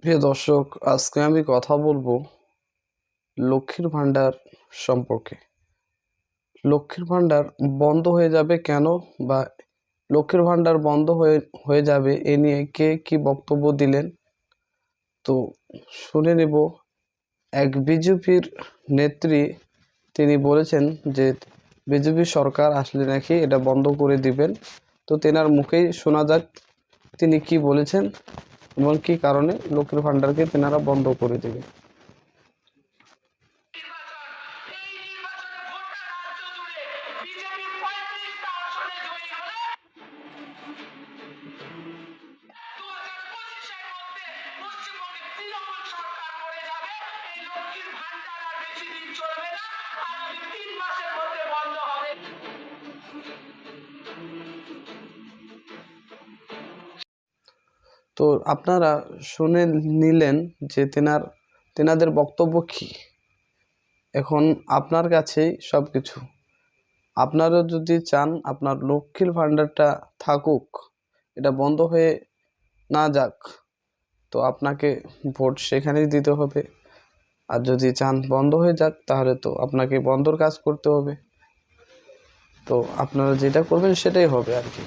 প্রিয় দর্শক, আজকে আমি কথা বলবো লক্ষ্মীর ভান্ডার সম্পর্কে। লক্ষ্মীর ভান্ডার বন্ধ হয়ে যাবে কেন, বা লক্ষ্মীর ভান্ডার বন্ধ হয়ে যাবে এ নিয়ে কে কি বক্তব্য দিলেন, তো শুনে নেব। এক বিজেপির নেত্রী তিনি বলেছেন যে বিজেপি সরকার আসলে নাকি এটা বন্ধ করে দিবেন। তো তেনার মুখেই শোনা যাক তিনি কি বলেছেন এবং কি কারণে লক্ষ্মীর ভান্ডারকে তেনারা বন্ধ করে দেবে। তো আপনারা শুনে নিলেন যে তেনাদের বক্তব্য কি। এখন আপনার কাছেই সব কিছু। আপনারা যদি চান আপনার লক্ষ্মীর ভান্ডারটা থাকুক, এটা বন্ধ হয়ে না যাক, তো আপনাকে ভোট সেখানেই দিতে হবে। আর যদি চান বন্ধ হয়ে যাক, তাহলে তো আপনাকে বন্ধর কাজ করতে হবে। তো আপনারা যেটা করবেন সেটাই হবে আর কি।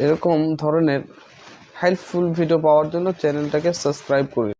এরকম ধরনের হেল্পফুল ভিডিও পাওয়ার জন্য চ্যানেলটাকে সাবস্ক্রাইব করুন।